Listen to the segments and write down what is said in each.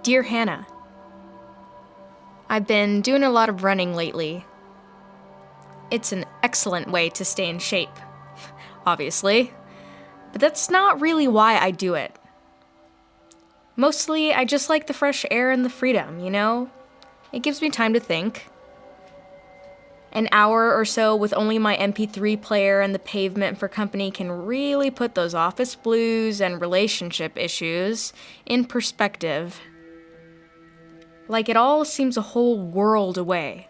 Dear Hannah, I've been doing a lot of running lately. It's an excellent way to stay in shape, obviously, but that's not really why I do it. Mostly, I just like the fresh air and the freedom, you know? It gives me time to think. An hour or so with only my MP3 player and the pavement for company can really put those office blues and relationship issues in perspective. Like it all seems a whole world away.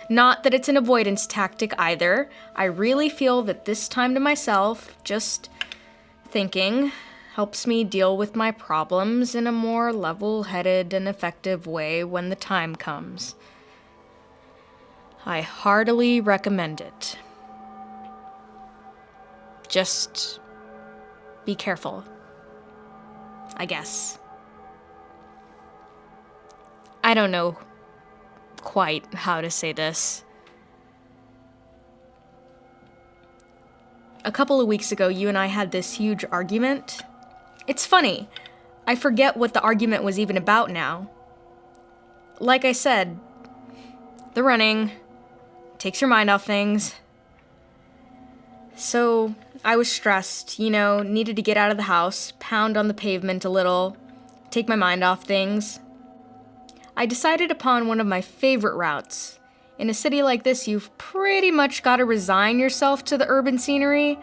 Not that it's an avoidance tactic either. I really feel that this time to myself, just thinking, helps me deal with my problems in a more level-headed and effective way when the time comes. I heartily recommend it. Just be careful, I guess. I don't know quite how to say this. A couple of weeks ago, you and I had this huge argument. It's funny. I forget what the argument was even about now. Like I said, the running takes your mind off things. So I was stressed, needed to get out of the house, pound on the pavement a little, take my mind off things. I decided upon one of my favorite routes. In a city like this, you've pretty much got to resign yourself to the urban scenery,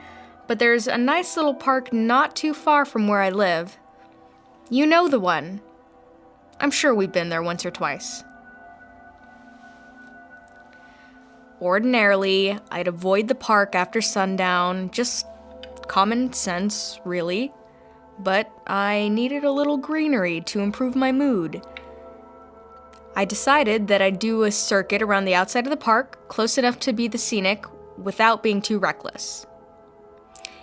but there's a nice little park not too far from where I live. You know the one. I'm sure we've been there once or twice. Ordinarily, I'd avoid the park after sundown, just common sense, really. But I needed a little greenery to improve my mood. I decided that I'd do a circuit around the outside of the park, close enough to be the scenic, without being too reckless.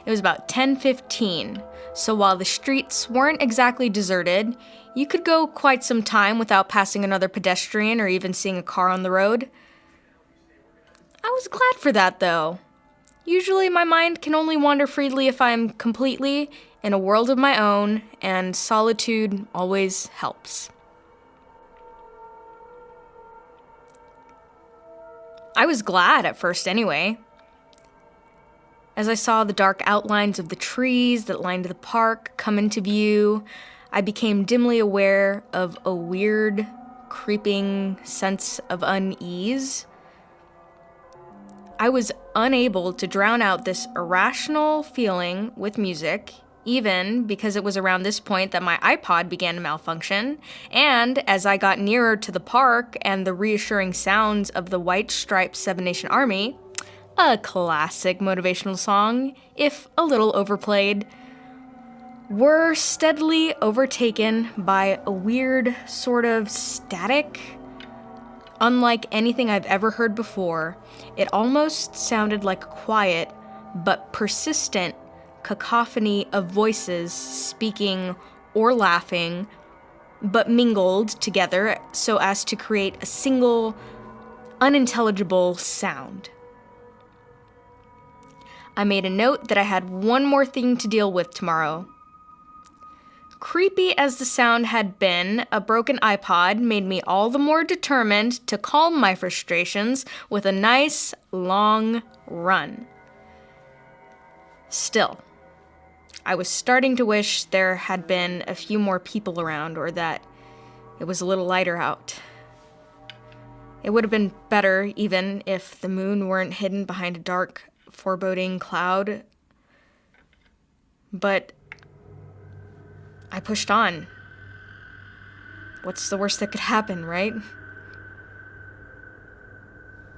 It was about 10:15, so while the streets weren't exactly deserted, you could go quite some time without passing another pedestrian or even seeing a car on the road. I was glad for that, though. Usually my mind can only wander freely if I'm completely in a world of my own, and solitude always helps. I was glad at first anyway. As I saw the dark outlines of the trees that lined the park come into view, I became dimly aware of a weird, creeping sense of unease. I was unable to drown out this irrational feeling with music, even because it was around this point that my iPod began to malfunction, and as I got nearer to the park and the reassuring sounds of the White Striped Seven Nation Army, a classic motivational song, if a little overplayed, were steadily overtaken by a weird sort of static. Unlike anything I've ever heard before, it almost sounded like a quiet but persistent cacophony of voices speaking or laughing, but mingled together so as to create a single, unintelligible sound. I made a note that I had one more thing to deal with tomorrow. Creepy as the sound had been, a broken iPod made me all the more determined to calm my frustrations with a nice, long run. Still, I was starting to wish there had been a few more people around, or that it was a little lighter out. It would have been better even if the moon weren't hidden behind a dark, foreboding cloud. But I pushed on. What's the worst that could happen, right?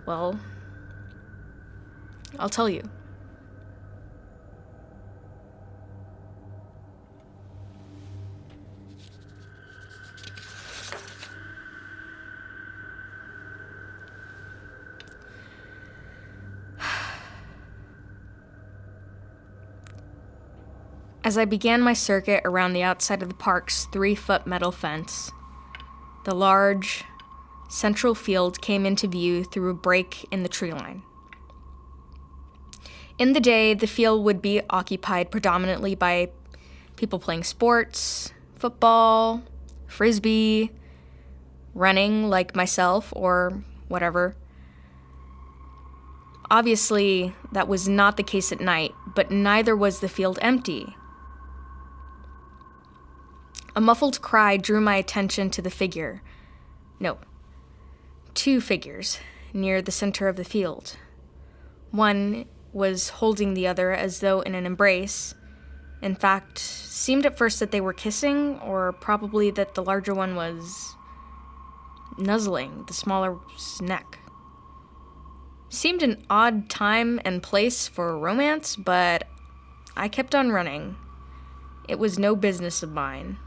Well, I'll tell you. As I began my circuit around the outside of the park's 3-foot metal fence, the large, central field came into view through a break in the tree line. In the day, the field would be occupied predominantly by People playing sports, football, frisbee, running like myself or whatever. Obviously, that was not the case at night, but neither was the field empty. A muffled cry drew my attention to the figure. No, 2 figures near the center of the field. One was holding the other as though in an embrace. In fact, seemed at first that they were kissing, or probably that the larger one was nuzzling the smaller's neck. Seemed an odd time and place for romance, but I kept on running. It was no business of mine.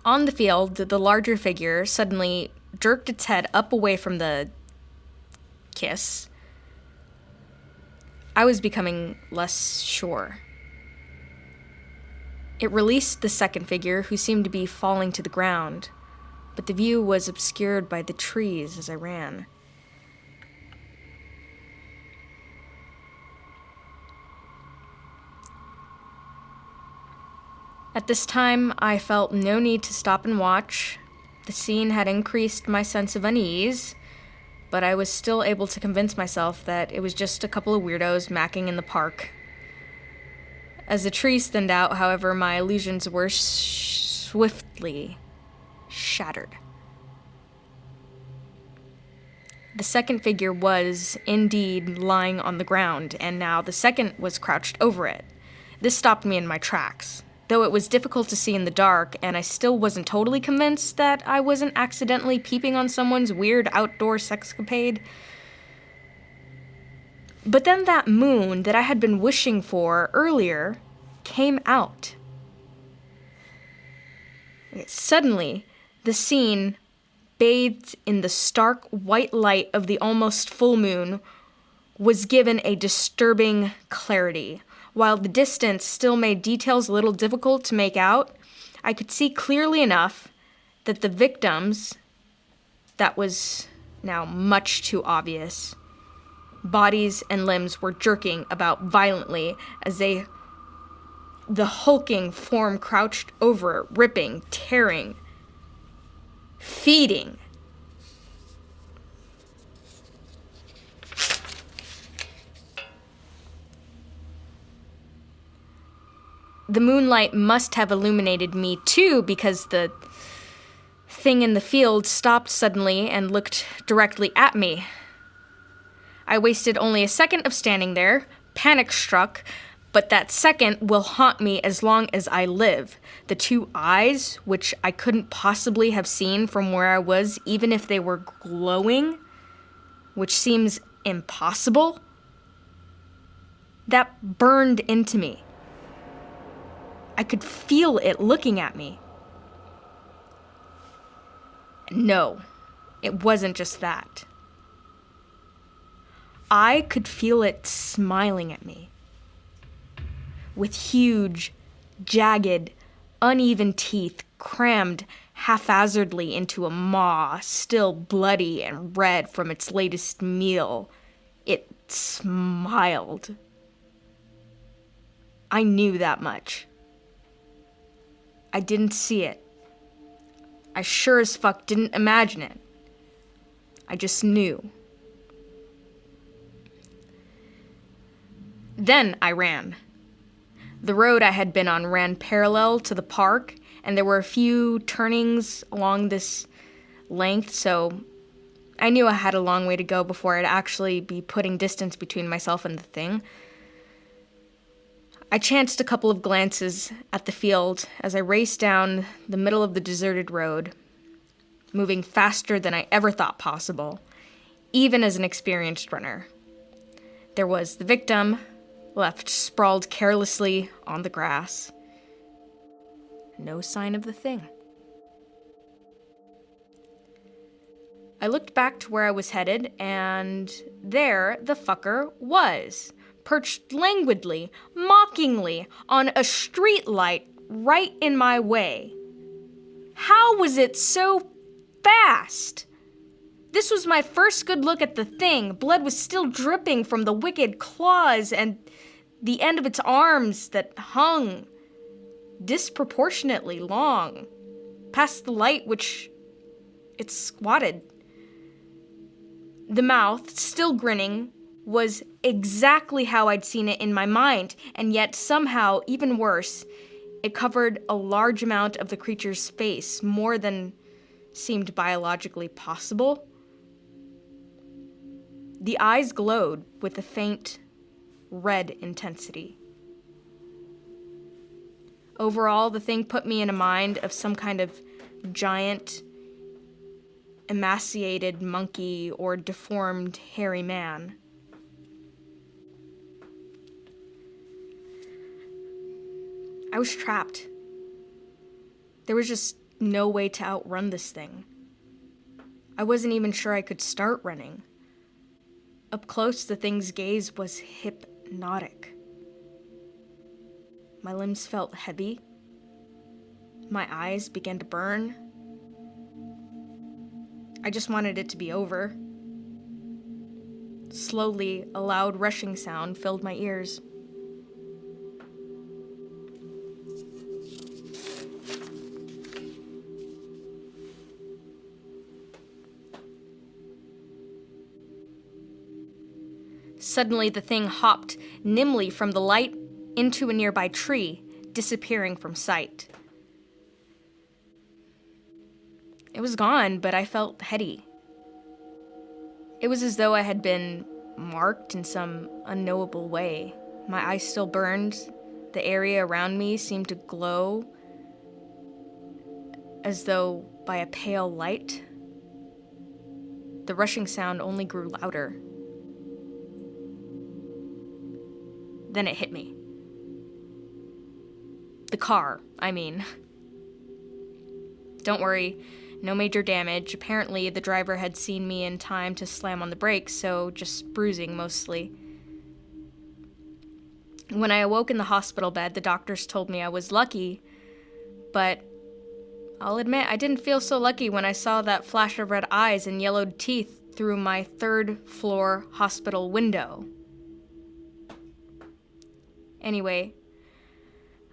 On the field, the larger figure suddenly jerked its head up away from the kiss. I was becoming less sure. It released the second figure, who seemed to be falling to the ground, but the view was obscured by the trees as I ran. At this time, I felt no need to stop and watch. The scene had increased my sense of unease, but I was still able to convince myself that it was just a couple of weirdos macking in the park. As the trees thinned out, however, my illusions were swiftly shattered. The second figure was indeed lying on the ground, and now the second was crouched over it. This stopped me in my tracks. Though it was difficult to see in the dark, and I still wasn't totally convinced that I wasn't accidentally peeping on someone's weird outdoor sexcapade. But then that moon that I had been wishing for earlier came out. Suddenly, the scene, bathed in the stark white light of the almost full moon, was given a disturbing clarity. While the distance still made details a little difficult to make out, I could see clearly enough that the victims, that was now much too obvious, bodies and limbs were jerking about violently as the hulking form crouched over it, ripping, tearing, feeding. The moonlight must have illuminated me too, because the thing in the field stopped suddenly and looked directly at me. I wasted only a second of standing there, panic-struck, but that second will haunt me as long as I live. The 2 eyes, which I couldn't possibly have seen from where I was, even if they were glowing, which seems impossible, that burned into me. I could feel it looking at me. No, it wasn't just that. I could feel it smiling at me. With huge, jagged, uneven teeth crammed haphazardly into a maw, still bloody and red from its latest meal, it smiled. I knew that much. I didn't see it. I sure as fuck didn't imagine it. I just knew. Then I ran. The road I had been on ran parallel to the park, and there were a few turnings along this length, so I knew I had a long way to go before I'd actually be putting distance between myself and the thing. I chanced a couple of glances at the field as I raced down the middle of the deserted road, moving faster than I ever thought possible, even as an experienced runner. There was the victim, left sprawled carelessly on the grass. No sign of the thing. I looked back to where I was headed, and there the fucker was, perched languidly, mockingly, on a streetlight right in my way. How was it so fast? This was my first good look at the thing. Blood was still dripping from the wicked claws, and The end of its arms that hung disproportionately long past the light which it squatted. The mouth, still grinning, was exactly how I'd seen it in my mind, and yet somehow, even worse, it covered a large amount of the creature's face, more than seemed biologically possible. The eyes glowed with a faint red intensity. Overall, the thing put me in a mind of some kind of giant, emaciated monkey or deformed, hairy man. I was trapped. There was just no way to outrun this thing. I wasn't even sure I could start running. Up close, the thing's gaze was hypnotic. My limbs felt heavy. My eyes began to burn. I just wanted it to be over. Slowly, a loud rushing sound filled my ears. Suddenly, the thing hopped nimbly from the light into a nearby tree, disappearing from sight. It was gone, but I felt heady. It was as though I had been marked in some unknowable way. My eyes still burned. The area around me seemed to glow as though by a pale light. The rushing sound only grew louder. Then it hit me. The car, I mean. Don't worry, no major damage. Apparently, the driver had seen me in time to slam on the brakes, so just bruising mostly. When I awoke in the hospital bed, the doctors told me I was lucky, but I'll admit I didn't feel so lucky when I saw that flash of red eyes and yellowed teeth through my third-floor hospital window. Anyway,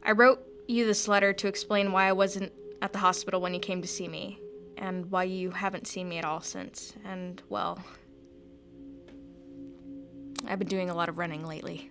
I wrote you this letter to explain why I wasn't at the hospital when you came to see me, and why you haven't seen me at all since. And, well, I've been doing a lot of running lately.